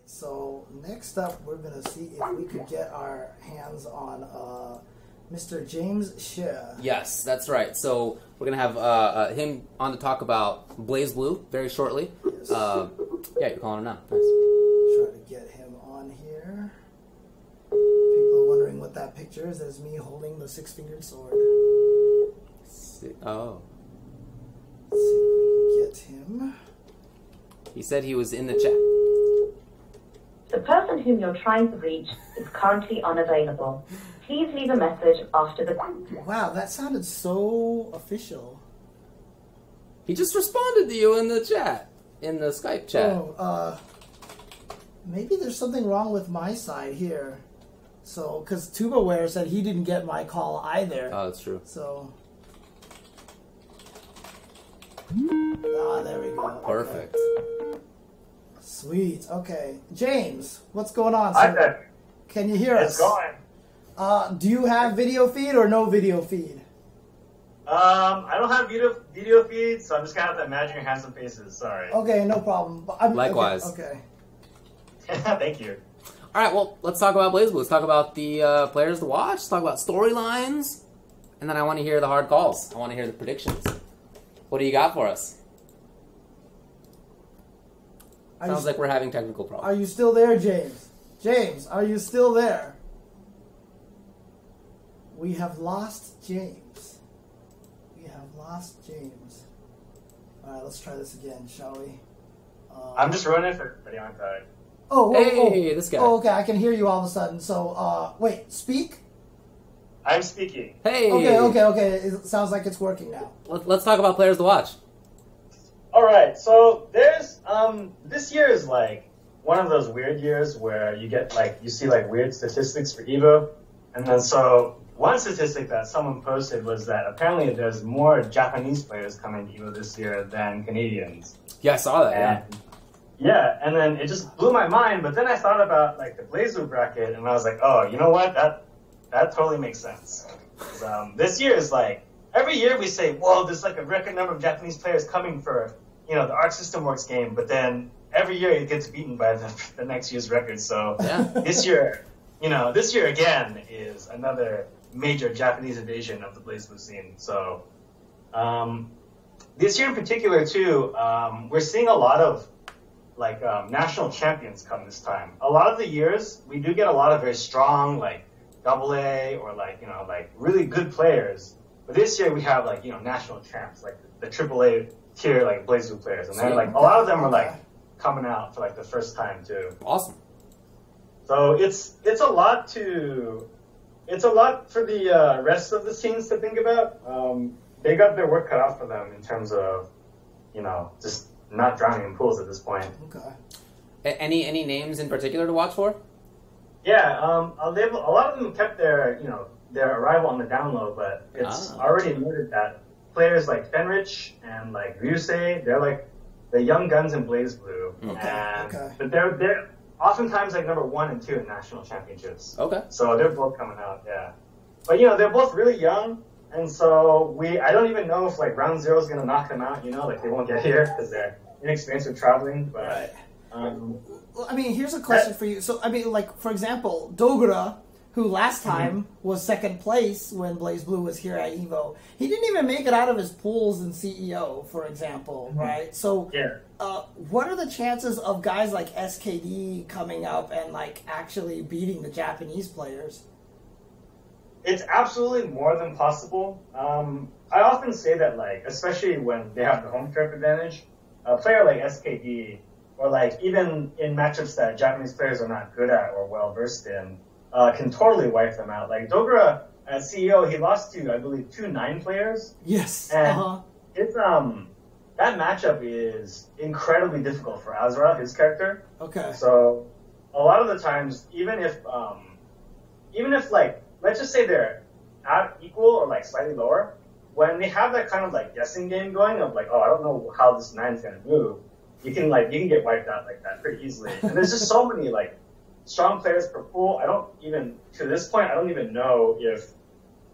So next up, we're gonna see if we could get our hands on Mr. James Xie. Yes, that's right. So we're gonna have him on to talk about BlazBlue very shortly. Yes. Yeah, you're calling him now. Nice. Try to get him on here. People are wondering what that picture is. That's me holding the six-fingered sword. Oh. Let's see if we can get him. He said he was in the chat. The person whom you're trying to reach is currently unavailable. Please leave a message after the... Wow, that sounded so official. He just responded to you in the chat, in the Skype chat. Oh, maybe there's something wrong with my side here. So, because Tubaware said he didn't get my call either. Oh, that's true. So... there we go. Perfect. Okay. Sweet. Okay. James, what's going on, Hi sir? there. Can you hear us? It's going. Do you have video feed or no video feed? I don't have video feed, so I'm just gonna have to imagine your handsome faces. Sorry. Okay, no problem. Likewise. Okay. Thank you. All right, well, let's talk about BlazBlue. Let's talk about the players to watch. Let's talk about storylines. And then I want to hear the hard calls. I want to hear the predictions. What do you got for us? Sounds like we're having technical Are problems. you still there, James? James, are you still there? We have lost James. We have lost James. All right, let's try this again, shall we? I'm just running for everybody on time. Hey, this guy. Oh, okay, I can hear you all of a sudden. So, wait, speak? I'm speaking. Hey. Okay. It sounds like it's working now. Let's talk about players to watch. All right, so there's this year is like one of those weird years where you get you see weird statistics for Evo, and then so one statistic that someone posted was that apparently there's more Japanese players coming to Evo this year than Canadians. Yeah, I saw that. Yeah, and then it just blew my mind. But then I thought about the BlazBlue bracket, and I was like, oh, you know what? That totally makes sense. This year is every year we say, well, there's a record number of Japanese players coming for the Arc System Works game, but then every year it gets beaten by the next year's record. So this year again is another major Japanese invasion of the BlazBlue scene. So this year in particular too, we're seeing a lot of national champions come this time. A lot of the years we do get a lot of very strong AA or really good players. But this year we have national champs, the AAA tier BlazBlue players, and they're a lot of them are coming out for the first time too. Awesome. So it's a lot for the rest of the scenes to think about. They got their work cut out for them in terms of just not drowning in pools at this point. Okay. Any names in particular to watch for? Yeah, a lot of them kept their arrival on the download, but it's already noted that players like Fenrich and Ryusei, they're the young guns in BlazBlue. Okay. But they're oftentimes number 1 and 2 in national championships. Okay. So they're both coming out, yeah. But they're both really young, and so I don't even know if round 0 is gonna knock them out. They won't get here because they're inexperienced with traveling. But right. Well, I mean, here's a question for you. So, I mean, for example, Dogura, who last time was second place when BlazBlue was here at Evo, he didn't even make it out of his pools in CEO, for example, right? So, what are the chances of guys like SKD coming up and actually beating the Japanese players? It's absolutely more than possible. I often say that, especially when they have the home turf advantage, a player like SKD, or even in matchups that Japanese players are not good at or well versed in, can totally wipe them out. Dogura at CEO, he lost to, I believe, 2 9 players. Yes. And it's that matchup is incredibly difficult for Azra, his character. Okay. So a lot of the times, even if let's just say they're at equal or slightly lower, when they have that kind of guessing game going of oh, I don't know how this 9's gonna move, you can get wiped out like that pretty easily. And there's just so many strong players per pool. To this point, I don't even know if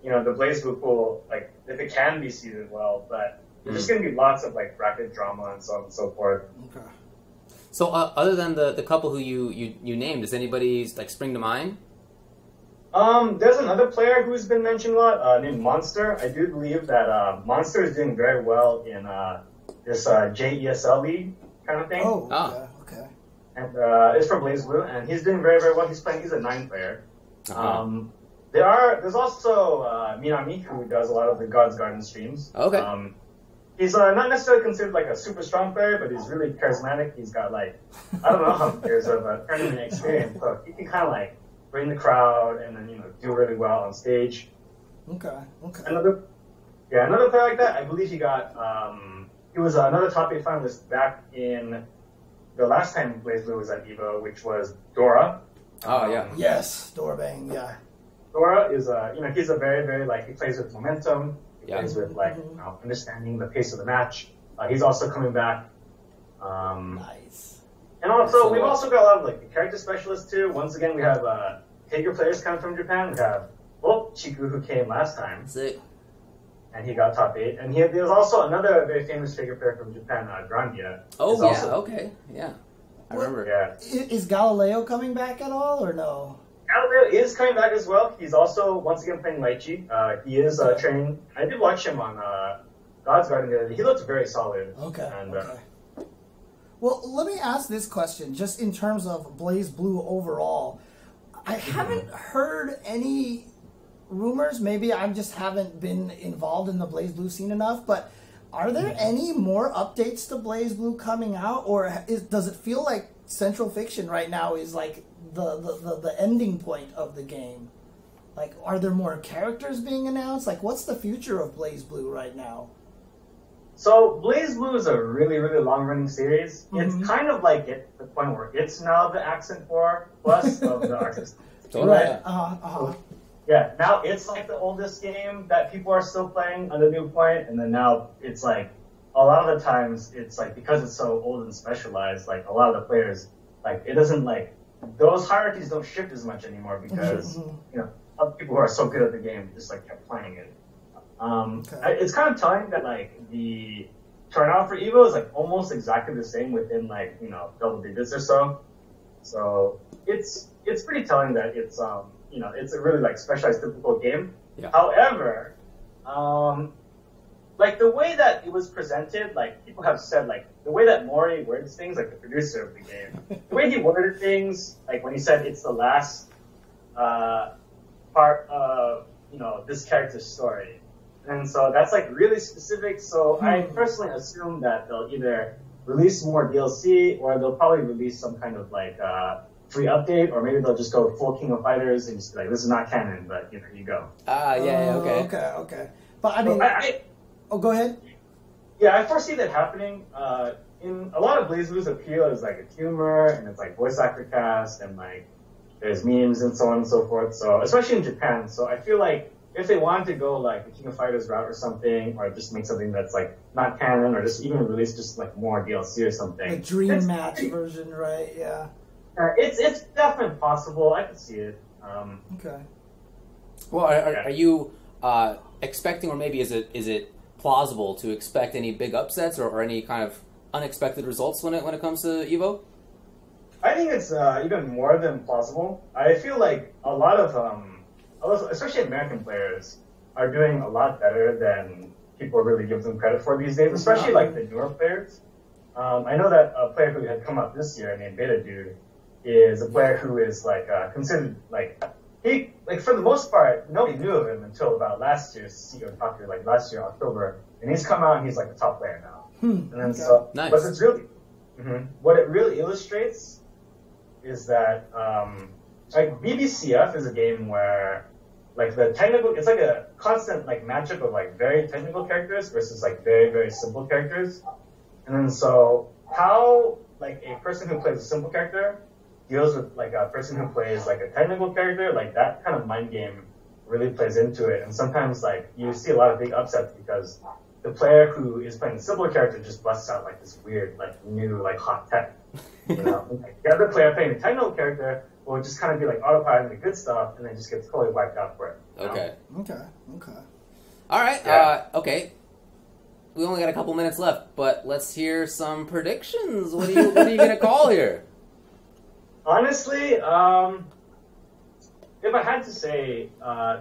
the BlazBlue pool if it can be seeded well, but there's just gonna be lots of bracket drama and so on and so forth. Okay. So other than the couple who you named, does anybody like spring to mind? There's another player who's been mentioned a lot, named Monster. I do believe that Monster is doing very well in this JESL league kind of thing. Oh, Ah. okay. And it's from BlazBlue, and he's doing very, very well. He's a 9 player. Uh-huh. There's also Minami, who does a lot of the God's Garden streams. Okay. He's not necessarily considered like a super strong player, but he's really charismatic. He's got like, I don't know how many years of tournament experience, so he can kind of like bring the crowd and then, do really well on stage. Okay. Another player like that, I believe he was another top 8 finalist back in the last time BlazBlue was at EVO, which was Dora. Oh, yeah. Yes, Doorbang, yeah. Dora is he's a very, very, like, he plays with momentum. He Yeah. plays with, like, understanding the pace of the match. He's also coming back. Nice. And also, we've also got a lot of, like, the character specialists, too. Once again, we have Hager players coming from Japan. We have, Chiku, who came last time. Sick. And he got top 8. And there's also another very famous figure player from Japan, Grandia. Oh, is yeah, also, okay. Yeah. I remember. Yeah. Is Galileo coming back at all, or no? Galileo is coming back as well. He's also, once again, playing Lychee. He is training. I did watch him on God's Garden the other day. He looks very solid. Okay. And, Okay. Well, let me ask this question, just in terms of BlazBlue overall. I haven't heard any rumors. Maybe I just haven't been involved in the BlazBlue scene enough, but are there any more updates to BlazBlue coming out, or does it feel like Central Fiction right now is like the ending point of the game? Like, are there more characters being announced? Like, what's the future of BlazBlue right now? So BlazBlue is a really, really long-running series. It's kind of like at the point where it's now the Accent 4 Plus of the Arc system. Totally. Right. Yeah, now it's like the oldest game that people are still playing on the new point, and then now it's like a lot of the times it's like because it's so old and specialized, like a lot of the players, like it doesn't like those hierarchies don't shift as much anymore because other people who are so good at the game just like kept playing it. It's kind of telling that like the turnout for EVO is like almost exactly the same within like double digits or so. So it's pretty telling that it's it's a really like specialized difficult game. Yeah. However, like the way that it was presented, like people have said, like the way that Mori words things, like the producer of the game, the way he worded things, like when he said it's the last part of this character's story. And so that's like really specific. So I personally assume that they'll either release more DLC or they'll probably release some kind of like free update, or maybe they'll just go full King of Fighters and just be like, this is not canon, but here you go. Okay. But I mean, go ahead. Yeah, I foresee that happening. In a lot of BlazBlue's appeal is like its humor and it's like voice actor cast and like there's memes and so on and so forth. So especially in Japan. So I feel like if they wanted to go like the King of Fighters route or something, or just make something that's like not canon, or just even release just like more DLC or something. A dream match version, right? Yeah. It's definitely possible. I can see it. Okay. Well, are you expecting, or maybe is it plausible to expect any big upsets or any kind of unexpected results when it comes to EVO? I think it's even more than plausible. I feel like a lot of especially American players are doing a lot better than people really give them credit for these days, especially like the newer players. I know that a player who had come up this year named Beta Dude is a player who is like considered like he like for the most part nobody knew of him until about last year's CEO Tokyo, like last year October, and he's come out and he's like a top player now. And then so nice. But it's really what it really illustrates is that like BBCF is a game where like the technical, it's like a constant like matchup of like very technical characters versus like very, very simple characters. And then so how like a person who plays a simple character deals with like a person who plays like a technical character, like that kind of mind game really plays into it. And sometimes like you see a lot of big upsets because the player who is playing the simple character just busts out like this weird, like new, like hot tech. Like, the other player playing the technical character will just kind of be like autopiloting the good stuff and then just gets totally wiped out for it. Okay. Okay. All right. Yeah. Okay. we only got a couple minutes left, but let's hear some predictions. What are you gonna call here? Honestly, if I had to say,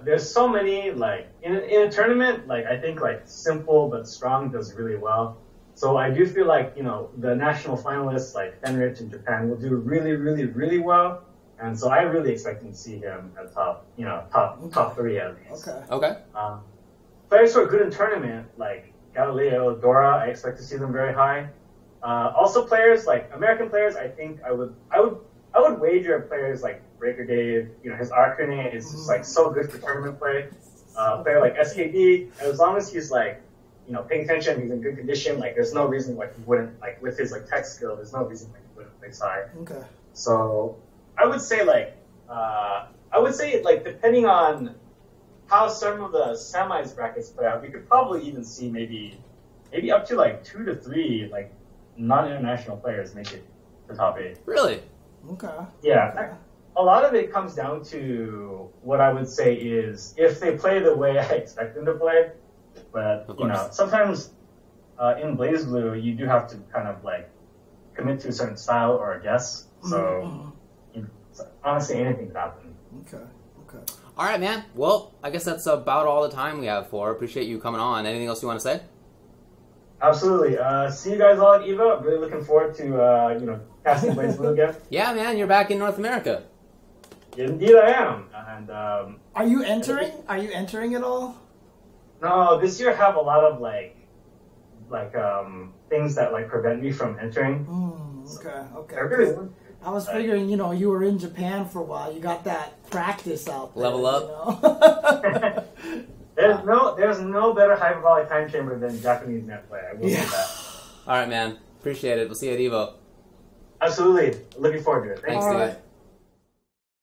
there's so many, like, in a tournament, like, I think, like, simple but strong does really well. So I do feel like, you know, the national finalists, like Fenrich in Japan, will do really, really, really well. And so I'm really expecting to see him at top 3 at least. Okay. Players who are good in tournament, like Galileo, Dora, I expect to see them very high. Also players, like American players, I think I would wager players like Breaker Dave, you know, his Arcane is just like so good for tournament play. A player like SKD, as long as he's like, you know, paying attention, he's in good condition, like there's no reason why he wouldn't, like with his like tech skill, there's no reason why he wouldn't play Sai. Okay. So I would say depending on how some of the semis brackets play out, we could probably even see maybe up to like 2 to 3 like non-international players make it to top 8. Really? Okay. Yeah. Okay. A lot of it comes down to what I would say is if they play the way I expect them to play. But, you know, sometimes in BlazBlue, you do have to kind of like commit to a certain style or a guess. So, you know, honestly, anything could happen. Okay. All right, man. Well, I guess that's about all the time we have for. Appreciate you coming on. Anything else you want to say? Absolutely. See you guys all at EVO. I'm really looking forward to, you know, casting BlazBlue again. Yeah, man. You're back in North America. Indeed I am. And are you entering? Are you entering at all? No, this year I have a lot of like things that like prevent me from entering. Okay. I was figuring, you know, you were in Japan for a while. You got that practice out there. Level up. You know? There's no better hyperbolic time chamber than Japanese net play. I will say that. All right, man. Appreciate it. We'll see you at EVO. Absolutely. Looking forward to it. Thanks, All dude. right.